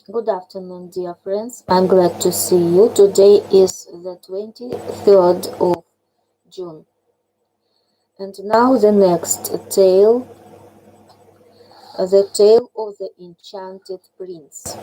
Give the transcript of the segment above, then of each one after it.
Good afternoon, dear friends. I'm glad to see you. Today is the 23rd of June. And now the next tale, the tale of the Enchanted Prince.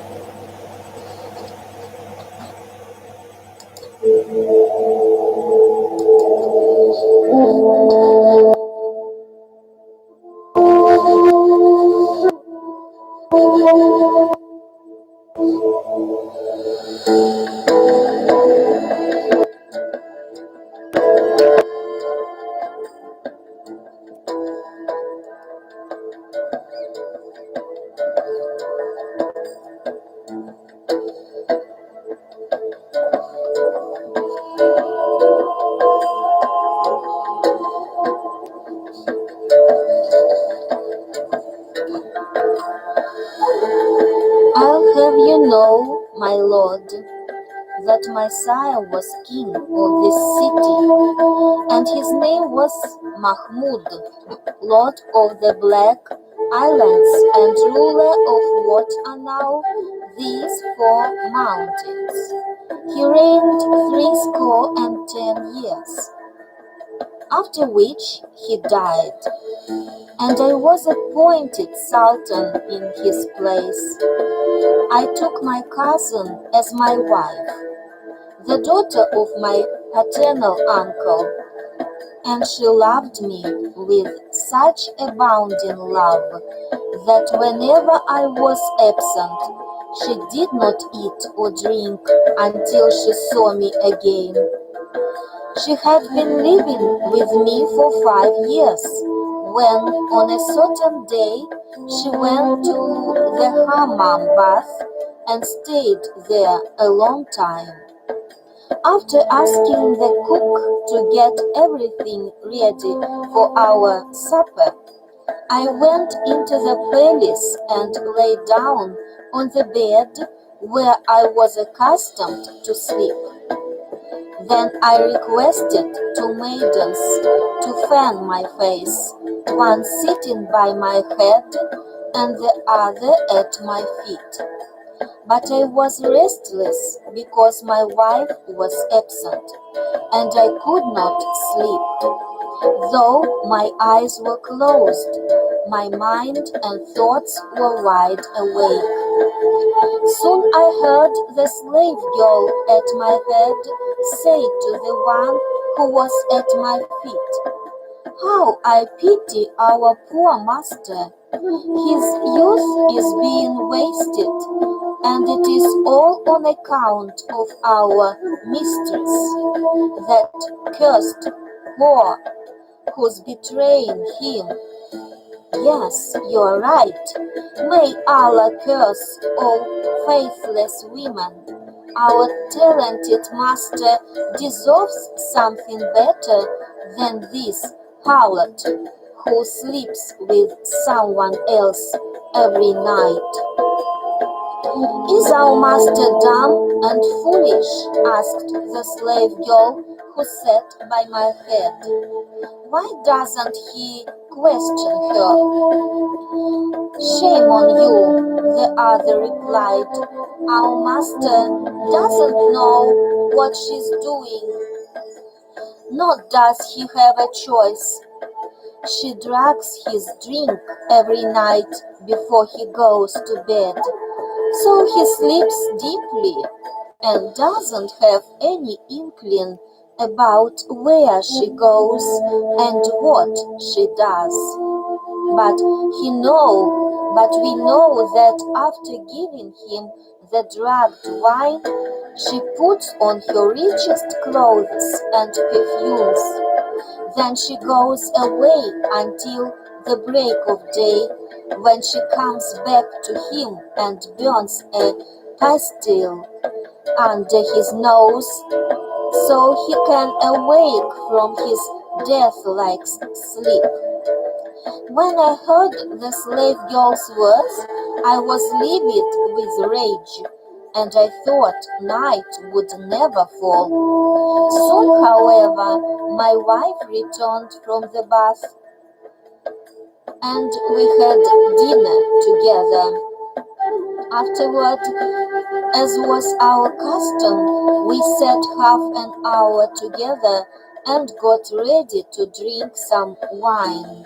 I'll have you know, my lord, that my sire was king of this city, and his name was Mahmud, lord of the Black Islands and ruler of what are now these 4 mountains. He reigned 70 years, after which he died, and I was appointed sultan in his place. I took my cousin as my wife, the daughter of my paternal uncle, and she loved me with such abounding love that whenever I was absent, she did not eat or drink until she saw me again. She had been living with me for 5 years, when on a certain day she went to the hammam bath and stayed there a long time. After asking the cook to get everything ready for our supper, I went into the palace and lay down on the bed where I was accustomed to sleep. Then I requested 2 maidens to fan my face, one sitting by my head and the other at my feet. But I was restless because my wife was absent, and I could not sleep. Though my eyes were closed, my mind and thoughts were wide awake. Soon I heard the slave girl at my head say to the one who was at my feet, "How I pity our poor master! His youth is being wasted, and it is all on account of our mistress, that cursed whore who's betraying him." Yes, you are right. May Allah curse all faithless women. Our talented master deserves something better than this harlot who sleeps with someone else every night. "Is our master dumb and foolish?" asked the slave girl who sat by my head. "Why doesn't he question her?" "Shame on you," the other replied. "Our master doesn't know what she's doing, nor does he have a choice. She drinks his drink every night before he goes to bed, so he sleeps deeply and doesn't have any inkling about where she goes and what she does. But we know that after giving him the drugged wine, she puts on her richest clothes and perfumes. Then she goes away until the break of day, when she comes back to him and burns a pastille under his nose, so he can awake from his death-like sleep." When I heard the slave girl's words, I was livid with rage, and I thought night would never fall. Soon, however, my wife returned from the bath, and we had dinner together. Afterward, as was our custom, we sat half an hour together and got ready to drink some wine.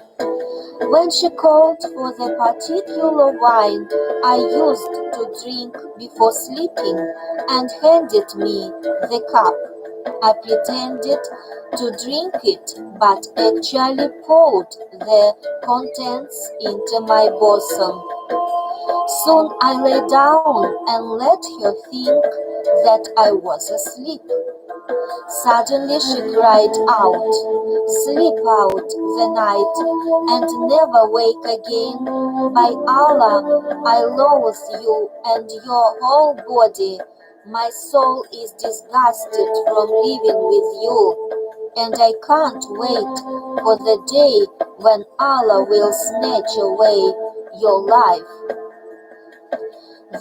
When she called for the particular wine I used to drink before sleeping and handed me the cup, I pretended to drink it, but actually poured the contents into my bosom. Soon I lay down and let her think that I was asleep. Suddenly she cried out, "Sleep out the night and never wake again. By Allah, I loathe you and your whole body. My soul is disgusted from living with you, and I can't wait for the day when Allah will snatch away your life."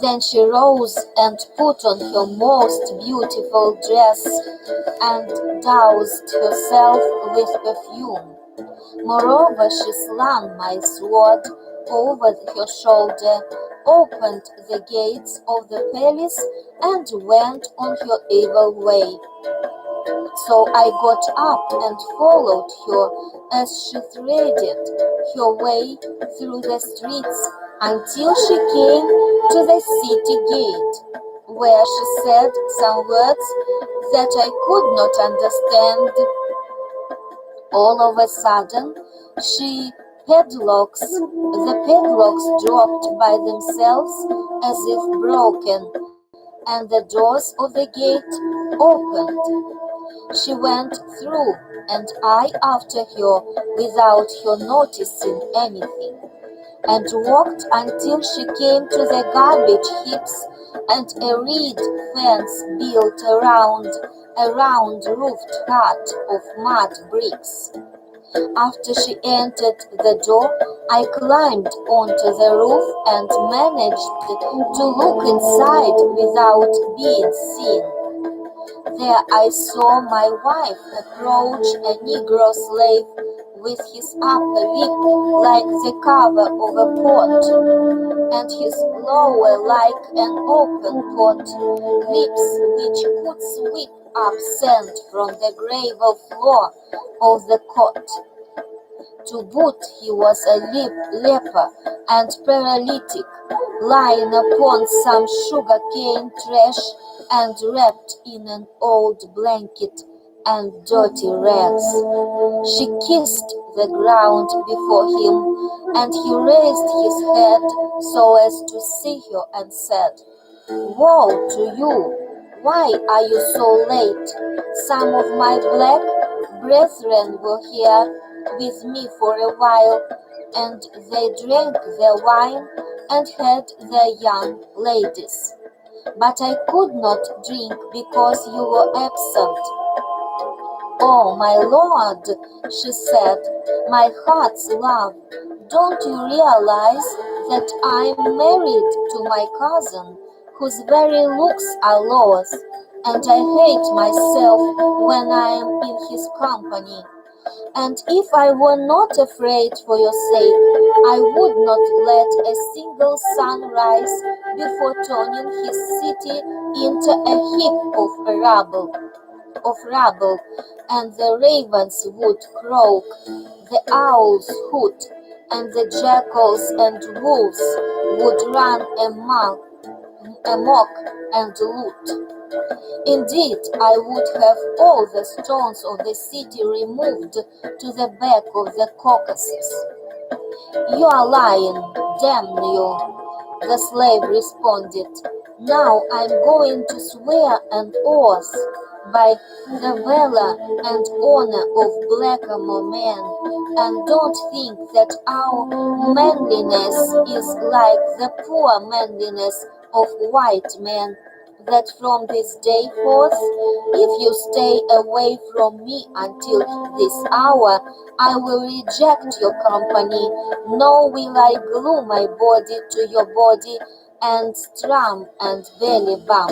Then she rose and put on her most beautiful dress and doused herself with perfume. Moreover, she slung my sword over her shoulder, opened the gates of the palace, and went on her evil way. So I got up and followed her as she threaded her way through the streets until she came to the city gate, where she said some words that I could not understand. All of a sudden, the padlocks dropped by themselves as if broken, and the doors of the gate opened. She went through, and I after her without her noticing anything, and walked until she came to the garbage heaps and a reed fence built around a round-roofed hut of mud bricks. After she entered the door, I climbed onto the roof and managed to look inside without being seen. There I saw my wife approach a Negro slave with his upper lip like the cover of a pot, and his lower like an open pot, lips which could sweep up sand from the gravel floor of the cot. To boot, he was a leper and paralytic, lying upon some sugar-cane trash and wrapped in an old blanket and dirty rags. She kissed the ground before him, and he raised his head so as to see her and said, "Woe to you! Why are you so late? Some of my black brethren were here with me for a while, and they drank their wine and had their young ladies. But I could not drink because you were absent." "Oh, my lord," she said, "my heart's love, don't you realize that I'm married to my cousin, whose very looks are lost, and I hate myself when I am in his company? And if I were not afraid for your sake, I would not let a single sun rise before turning his city into a heap of rubble, and the ravens would croak, the owls hoot, and the jackals and wolves would run amok and loot. Indeed, I would have all the stones of the city removed to the back of the Caucasus." "You are lying, damn you," the slave responded. "Now I'm going to swear an oath by the valor and honor of Blackamoor men, and don't think that our manliness is like the poor manliness of white men, that from this day forth, if you stay away from me until this hour, I will reject your company, nor will I glue my body to your body and strum and belly bump.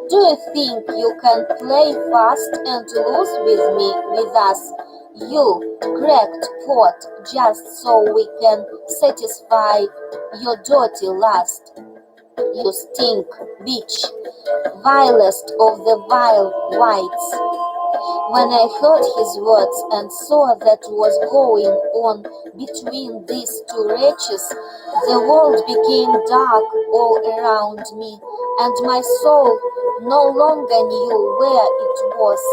Do you think you can play fast and loose with us, you cracked pot, just so we can satisfy your dirty lust?" You stink, bitch, vilest of the vile whites. When I heard his words and saw that was going on between these two wretches, the world became dark all around me, and my soul no longer knew where it was.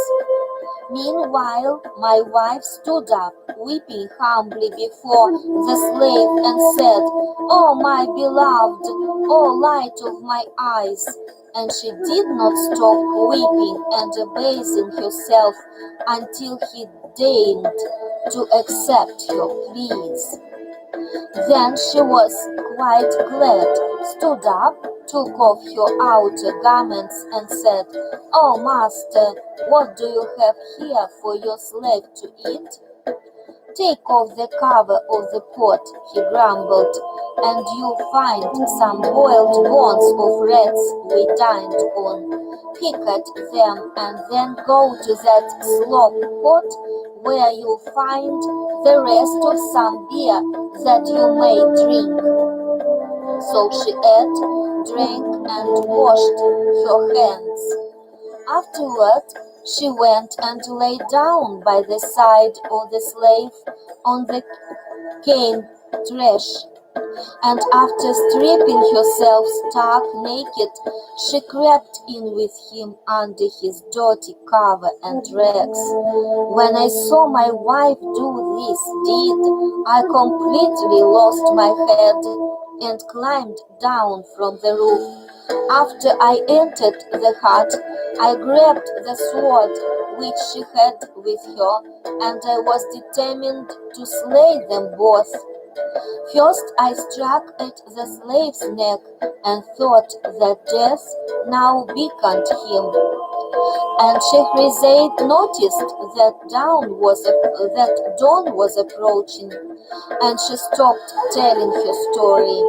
Meanwhile, my wife stood up, weeping humbly before the slave, and said, "Oh, my beloved, oh, light of my eyes!" And she did not stop weeping and abasing herself until he deigned to accept her pleas. Then she was quite glad, stood up, took off her outer garments, and said, "Oh, master, what do you have here for your slave to eat?" "Take off the cover of the pot," he grumbled, "and you'll find some boiled bones of rats we dined on. Pick at them and then go to that slop pot where you'll find the rest of some beer that you may drink." So she ate, drank, and washed her hands. Afterward, she went and lay down by the side of the slave on the cane trash, and after stripping herself stark naked, she crept in with him under his dirty cover and rags. When I saw my wife do this deed, I completely lost my head and climbed down from the roof. After I entered the hut, I grabbed the sword which she had with her, and I was determined to slay them both. First I struck at the slave's neck and thought that death now beckoned him, and Scheherazade noticed that dawn was approaching, and she stopped telling her story.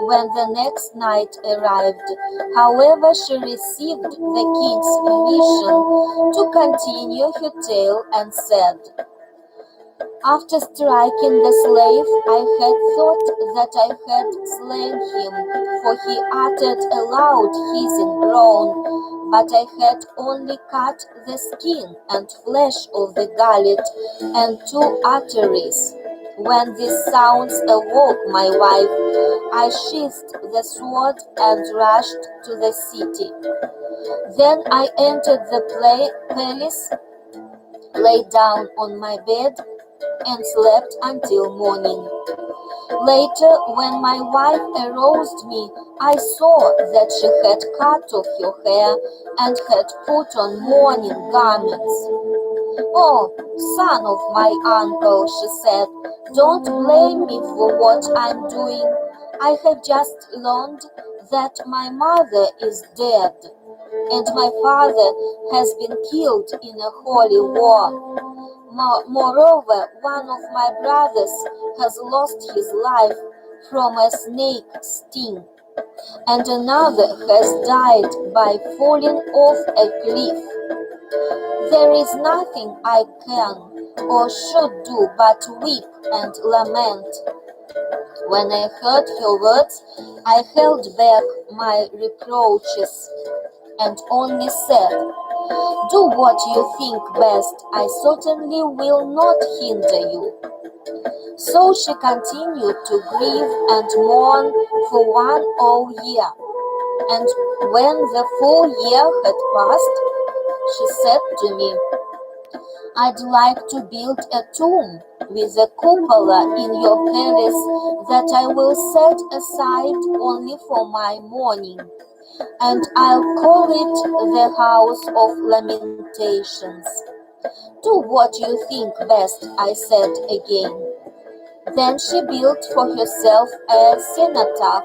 When the next night arrived, however, she received the king's permission to continue her tale and said, "After striking the slave, I had thought that I had slain him, for he uttered a loud hissing groan, but I had only cut the skin and flesh of the gullet and 2 arteries. When these sounds awoke my wife, I sheathed the sword and rushed to the city. Then I entered the palace, lay down on my bed, and slept until morning. Later, when my wife aroused me, I saw that she had cut off her hair and had put on mourning garments. 'Oh, son of my uncle,' she said, 'don't blame me for what I'm doing. I have just learned that my mother is dead, and my father has been killed in a holy war. Moreover, one of my brothers has lost his life from a snake sting, and another has died by falling off a cliff. There is nothing I can or should do but weep and lament.' When I heard her words, I held back my reproaches and only said, 'Do what you think best. I certainly will not hinder you.' So she continued to grieve and mourn for 1 whole year, and when the full year had passed, she said to me, 'I'd like to build a tomb with a cupola in your palace that I will set aside only for my mourning, and I'll call it the House of Lamentations.' 'Do what you think best,' I said again. Then she built for herself a cenotaph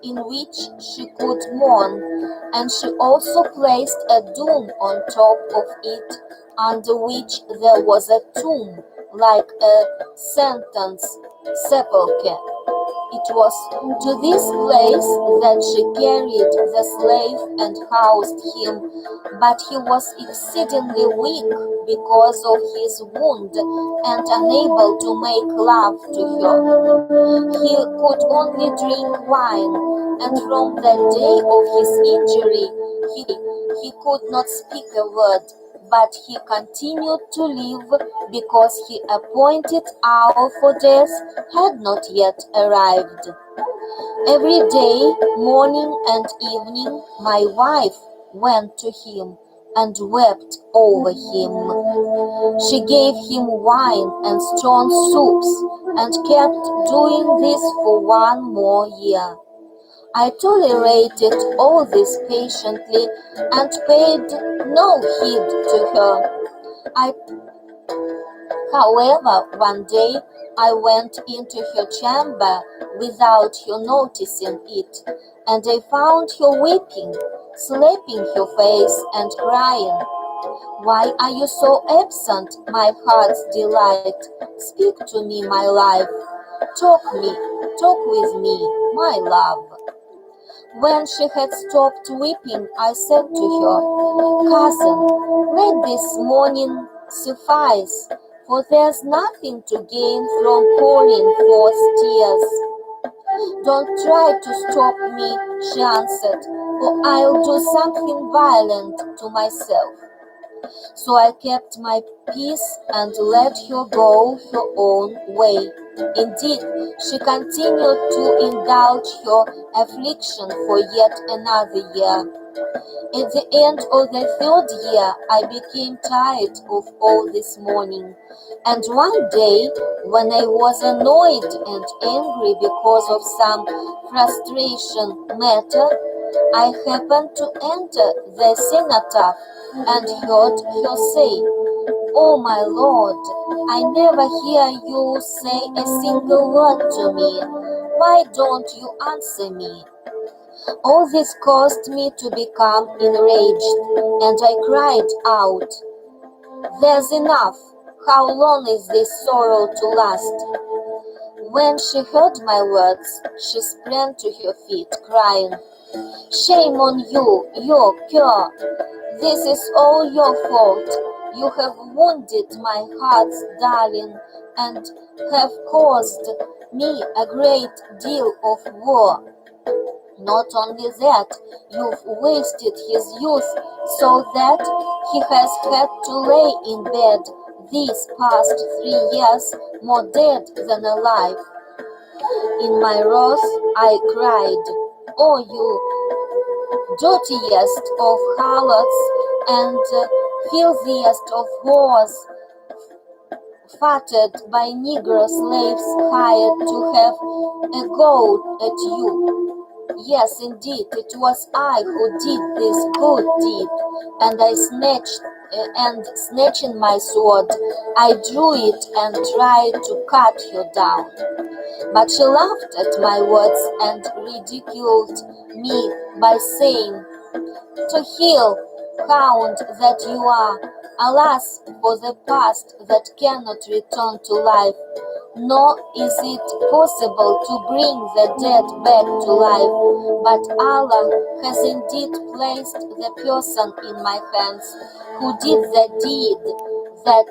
in which she could mourn, and she also placed a dome on top of it, under which there was a tomb like a sentence sepulchre. It was to this place that she carried the slave and housed him, but he was exceedingly weak because of his wound and unable to make love to her. He could only drink wine, and from the day of his injury he could not speak a word, but he continued to live because his appointed hour for death had not yet arrived. Every day, morning and evening, my wife went to him and wept over him. She gave him wine and strong soups and kept doing this for 1 more year. I tolerated all this patiently and paid no heed to her. However, one day I went into her chamber without her noticing it, and I found her weeping, slapping her face and crying. "Why are you so absent, my heart's delight? Speak to me, my life. Talk with me, my love." When she had stopped weeping, I said to her, "Cousin, let this morning suffice, for there's nothing to gain from pouring forth tears." "Don't try to stop me," she answered, "or I'll do something violent to myself." So I kept my peace and let her go her own way. Indeed, she continued to indulge her affliction for yet another year. At the end of the 3rd year, I became tired of all this mourning, and one day, when I was annoyed and angry because of some frustration matter, I happened to enter the cenotaph and heard her say, "Oh my Lord, I never hear you say a single word to me. Why don't you answer me?" All this caused me to become enraged, and I cried out, "There's enough! How long is this sorrow to last?" When she heard my words, she sprang to her feet, crying, "Shame on you, you cur! This is all your fault. You have wounded my heart's darling and have caused me a great deal of woe. Not only that, you've wasted his youth so that he has had to lay in bed these past 3 years more dead than alive." In my wrath, I cried, "Oh, you dirtiest of harlots and filthiest of whores, fatted by negro slaves hired to have a go at you. Yes, indeed, it was I who did this good deed, and snatching my sword, I drew it and tried to cut her down. But she laughed at my words and ridiculed me by saying, 'To hell, hound that you are! Alas for the past that cannot return to life, nor is it possible to bring the dead back to life, but Allah has indeed placed the person in my hands who did the deed that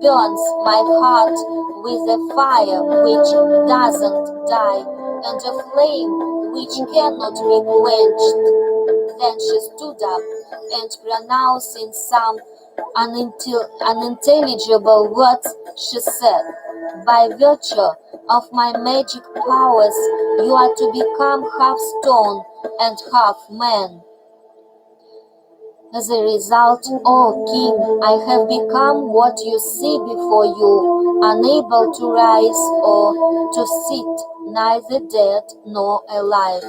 burns my heart with a fire which doesn't die and a flame which cannot be quenched.' Then she stood up and pronouncing some unintelligible words, she said, 'By virtue of my magic powers, you are to become half stone and half man. As a result, O King, I have become what you see before you, unable to rise or to sit, neither dead nor alive.'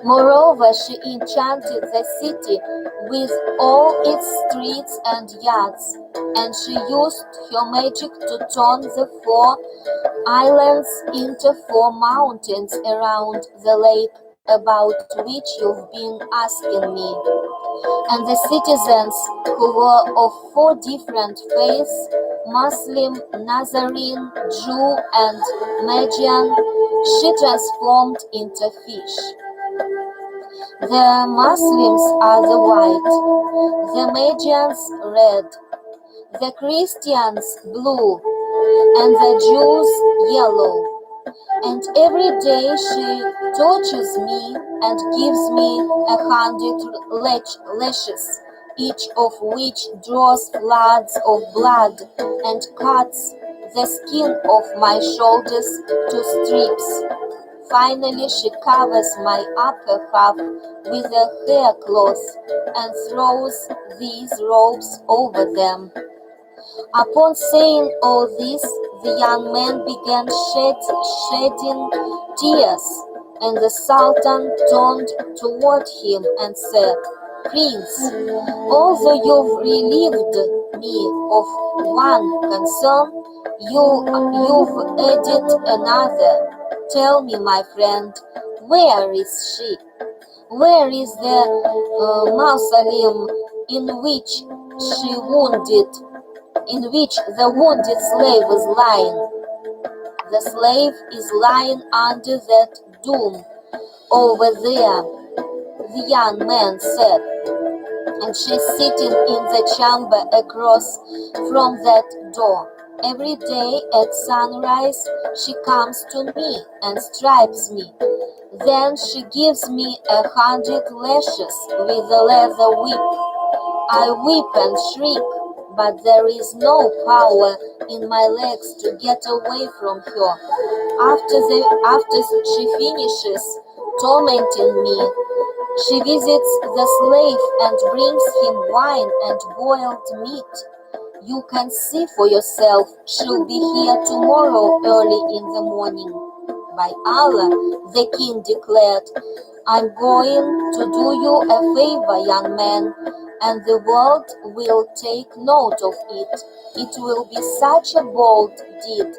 Moreover, she enchanted the city with all its streets and yards, and she used her magic to turn the 4 islands into 4 mountains around the lake about which you've been asking me. And the citizens, who were of 4 different faiths, Muslim, Nazarene, Jew, and Magian, she transformed into fish. The Muslims are the white, the Magians red, the Christians blue, and the Jews yellow. And every day she tortures me and gives me 100 lashes, each of which draws floods of blood and cuts the skin of my shoulders to strips. Finally, she covers my upper half with a hair cloth and throws these robes over them. Upon saying all this, the young man began shedding tears, and the Sultan turned toward him and said, "Prince, although you've relieved me of one concern, you've added another. Tell me, my friend, where is she? Where is the mausoleum in which the wounded slave is lying?" "The slave is lying under that dome over there," the young man said, "and she's sitting in the chamber across from that door. Every day at sunrise she comes to me and stripes me. Then she gives me 100 lashes with a leather whip. I weep and shriek, but there is no power in my legs to get away from her. After she finishes tormenting me, she visits the slave and brings him wine and boiled meat. You can see for yourself, she'll be here tomorrow early in the morning." "By Allah," the king declared, "I'm going to do you a favor, young man, and the world will take note of it. It will be such a bold deed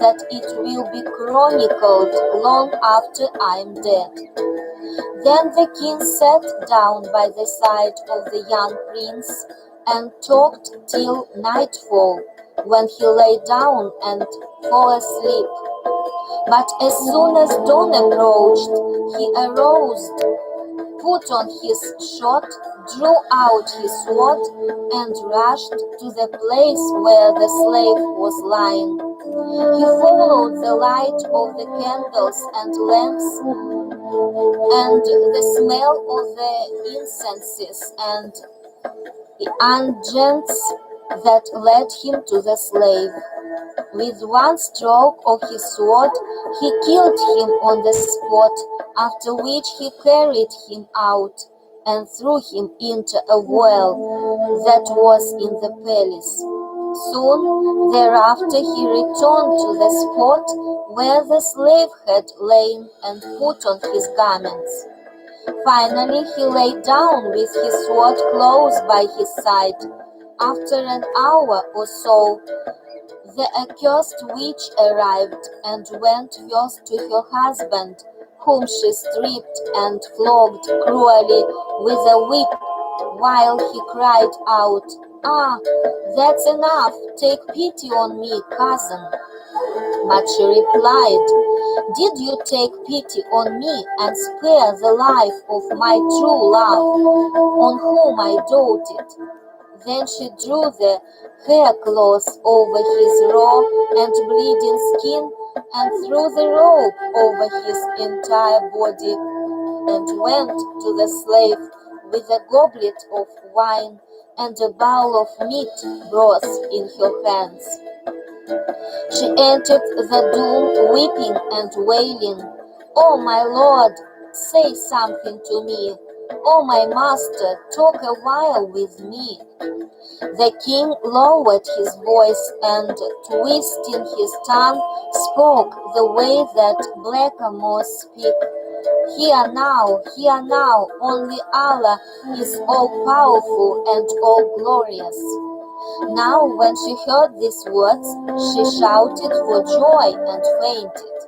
that it will be chronicled long after I'm dead." Then the king sat down by the side of the young prince and talked till nightfall, when he lay down and fell asleep. But as soon as dawn approached, he arose, put on his shirt, drew out his sword, and rushed to the place where the slave was lying. He followed the light of the candles and lamps, and the smell of the incenses and the unguents that led him to the slave. With one stroke of his sword, he killed him on the spot, after which he carried him out and threw him into a well that was in the palace. Soon thereafter he returned to the spot where the slave had lain and put on his garments. Finally he lay down with his sword close by his side. After an hour or so, the accursed witch arrived and went first to her husband, whom she stripped and flogged cruelly with a whip, while he cried out, "Ah, that's enough, take pity on me, cousin." But she replied, "Did you take pity on me and spare the life of my true love, on whom I doted?" Then she drew the haircloth over his raw and bleeding skin and threw the robe over his entire body, and went to the slave with a goblet of wine and a bowl of meat broth in her hands. She entered the tomb weeping and wailing, "Oh my lord, say something to me. Oh my master, talk a while with me." The king lowered his voice and, twisting his tongue, spoke the way that blackamoors speak. Hear now, only Allah is all-powerful and all-glorious." Now when she heard these words, she shouted for joy and fainted.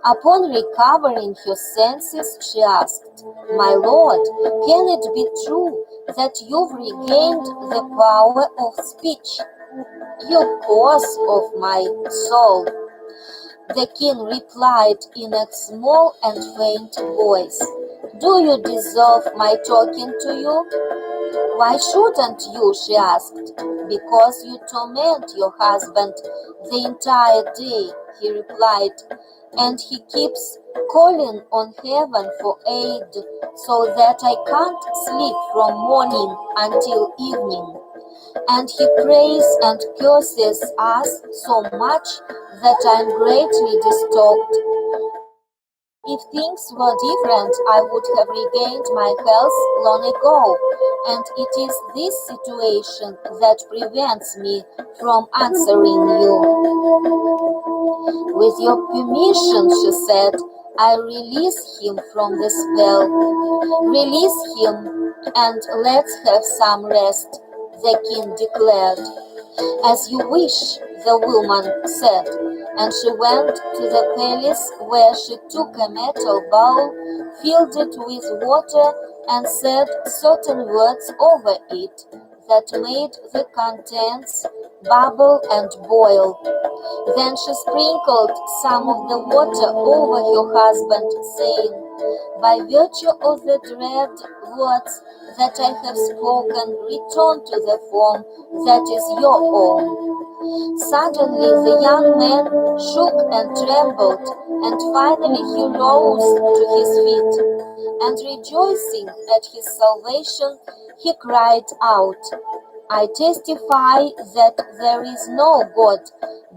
Upon recovering her senses, she asked, "My lord, can it be true that you've regained the power of speech?" "You cause of my soul," The king replied in a small and faint voice, "Do you deserve my talking to you?" "Why shouldn't you?" she asked. "Because you torment your husband the entire day," he replied, "and he keeps calling on heaven for aid, so that I can't sleep from morning until evening. And he prays and curses us so much that I'm greatly disturbed. If things were different, I would have regained my health long ago, and it is this situation that prevents me from answering you." "With your permission," she said, "I release him from the spell." "Release him and let's have some rest," the king declared. "As you wish," the woman said, and she went to the palace, where she took a metal bowl, filled it with water, and said certain words over it that made the contents bubble and boil. Then she sprinkled some of the water over her husband, saying, "By virtue of the dread words that I have spoken, return to the form that is your own." Suddenly the young man shook and trembled, and finally he rose to his feet, and rejoicing at his salvation, he cried out, "I testify that there is no God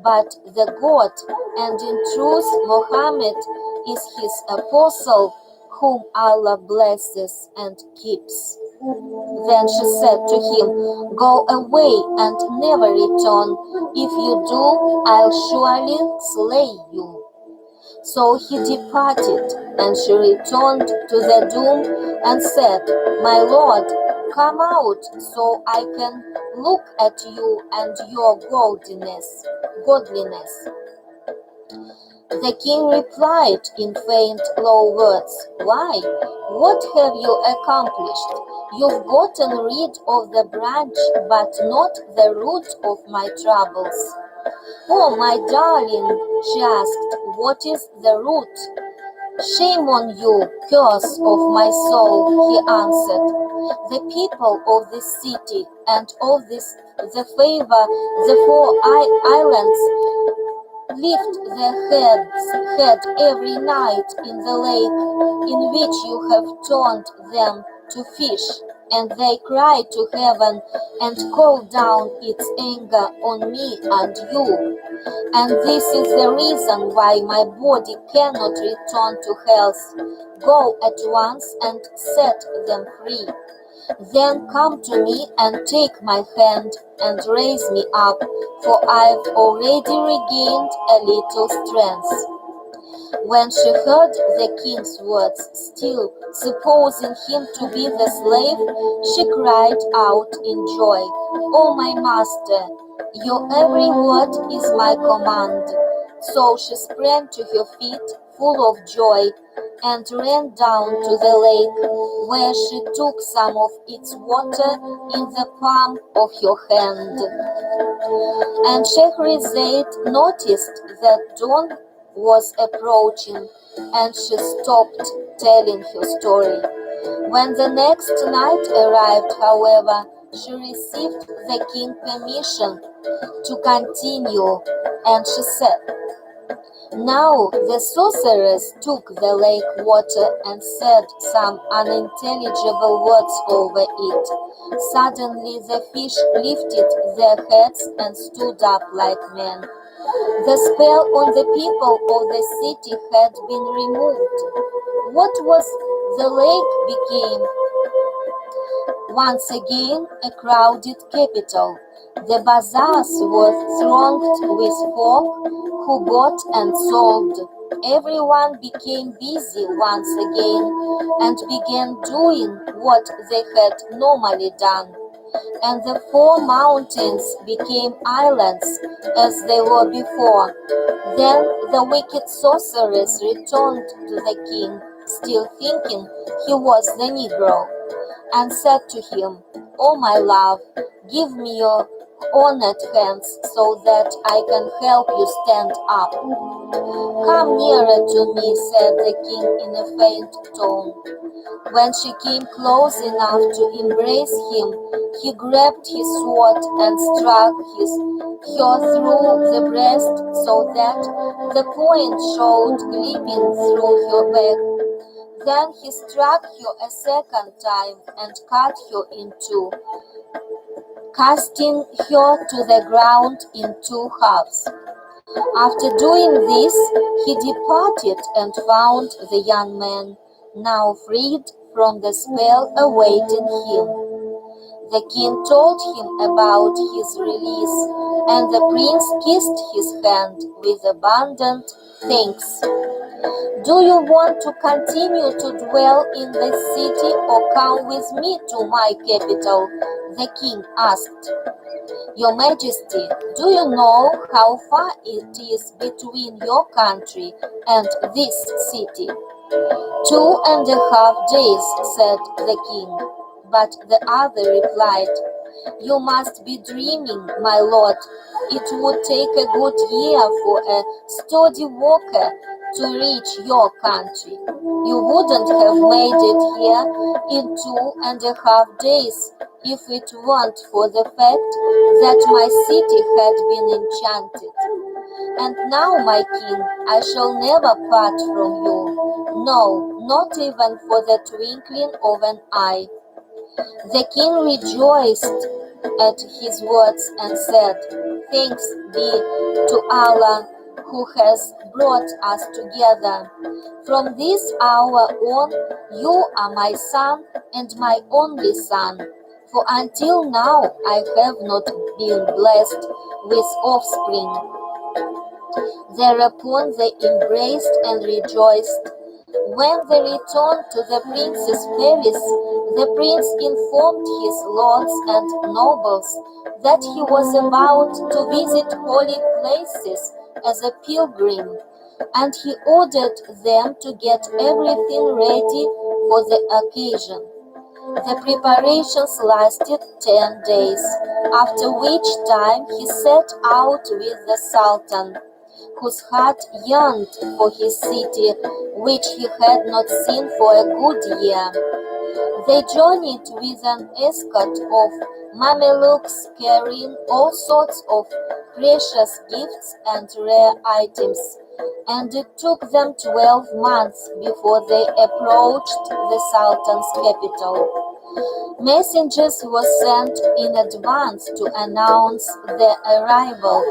but the God, and in truth Mohammed is his apostle, whom Allah blesses and keeps." Then she said to him, "Go away and never return. If you do, I'll surely slay you." So he departed, and she returned to the tomb and said, "My lord, come out so I can look at you and your godliness." The king replied in faint, low words, "Why? What have you accomplished? You've gotten rid of the branch, but not the root of my troubles." "Oh, my darling," she asked, "what is the root?" "Shame on you, curse of my soul," he answered. "The people of this city and of the four islands lift their head every night in the lake in which you have turned them to fish, and they cry to heaven and call down its anger on me and you. And this is the reason why my body cannot return to health. Go at once and set them free. Then come to me and take my hand and raise me up, for I've already regained a little strength." When she heard the king's words, still supposing him to be the slave, she cried out in joy, "Oh, my master, your every word is my command." So she sprang to her feet, full of joy, and ran down to the lake, where she took some of its water in the palm of her hand. And Scheherazade noticed that dawn was approaching, and she stopped telling her story. When the next night arrived, however, she received the king's permission to continue, and she said, "Now the sorceress took the lake water and said some unintelligible words over it. Suddenly the fish lifted their heads and stood up like men. The spell on the people of the city had been removed. What was the lake became once again a crowded capital. The bazaars were thronged with folk who bought and sold. Everyone became busy once again and began doing what they had normally done. And the four mountains became islands as they were before. Then the wicked sorceress returned to the king, still thinking he was the Negro, and said to him, "Oh, my love, give me your honored hands so that I can help you stand up. Come nearer to me, said the king in a faint tone. When she came close enough to embrace him, he grabbed his sword and struck her through the breast so that the point showed gleaming through her back. Then he struck her a second time and cut her in two, casting her to the ground in two halves. After doing this, he departed and found the young man, now freed from the spell awaiting him. The king told him about his release, and the prince kissed his hand with abundant thanks. Do you want to continue to dwell in the city or come with me to my capital? The king asked. Your Majesty, do you know how far it is between your country and this city? 2.5 days, said the king. But the other replied, You must be dreaming, my lord. It would take a good year for a sturdy walker to reach your country. You wouldn't have made it here in 2.5 days if it weren't for the fact that my city had been enchanted. And now, my king, I shall never part from you. No, not even for the twinkling of an eye. The king rejoiced at his words and said, Thanks be to Allah who has brought us together. From this hour on, you are my son and my only son, for until now I have not been blessed with offspring. Thereupon they embraced and rejoiced. When they returned to the prince's palace, the prince informed his lords and nobles that he was about to visit holy places as a pilgrim, and he ordered them to get everything ready for the occasion. The preparations lasted 10 days, after which time he set out with the Sultan, whose heart yearned for his city, which he had not seen for a good year. They journeyed with an escort of Mamelukes carrying all sorts of precious gifts and rare items, and it took them 12 months before they approached the Sultan's capital. Messengers were sent in advance to announce their arrival,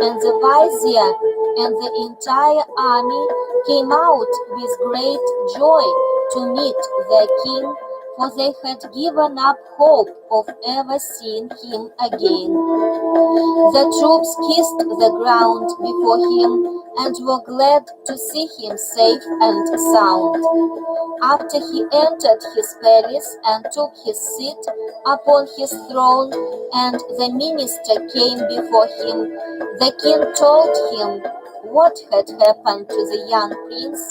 and the vizier and the entire army came out with great joy to meet their king, for they had given up hope of ever seeing him again. The troops kissed the ground before him and were glad to see him safe and sound. After he entered his palace and took his seat upon his throne, and the minister came before him, the king told him what had happened to the young prince,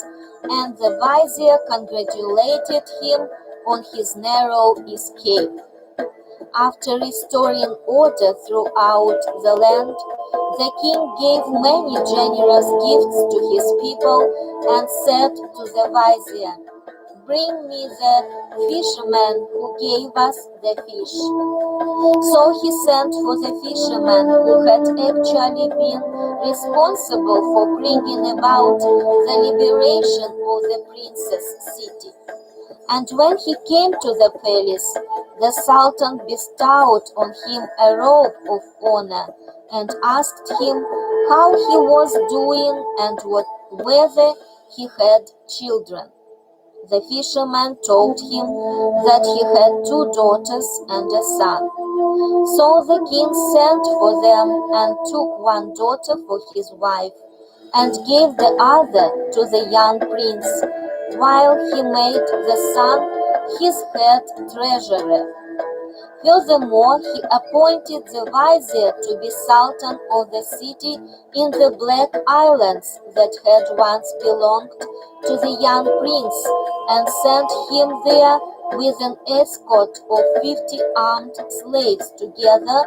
and the vizier congratulated him on his narrow escape. After restoring order throughout the land, the king gave many generous gifts to his people and said to the vizier, Bring me the fisherman who gave us the fish. So he sent for the fisherman who had actually been responsible for bringing about the liberation of the prince's city. And when he came to the palace, the Sultan bestowed on him a robe of honor and asked him how he was doing and whether he had children. The fisherman told him that he had 2 daughters and a son. So the king sent for them and took one daughter for his wife and gave the other to the young prince, while he made the son his head treasurer. Furthermore, he appointed the vizier to be sultan of the city in the Black Islands that had once belonged to the young prince, and sent him there with an escort of 50 armed slaves, together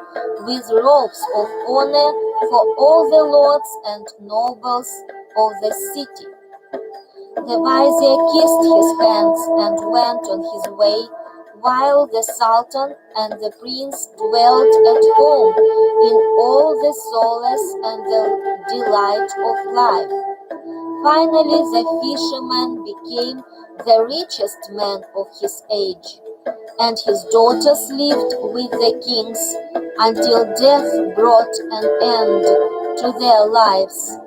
with robes of honor for all the lords and nobles of the city. The vizier kissed his hands and went on his way, while the Sultan and the prince dwelt at home in all the solace and the delight of life. Finally, the fisherman became the richest man of his age, and his daughters lived with the kings until death brought an end to their lives.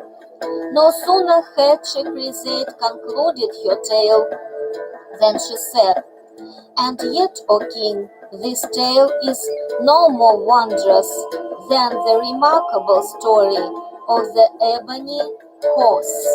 No sooner had Scheherazade concluded her tale than she said, "And yet, O king, this tale is no more wondrous than the remarkable story of the ebony horse."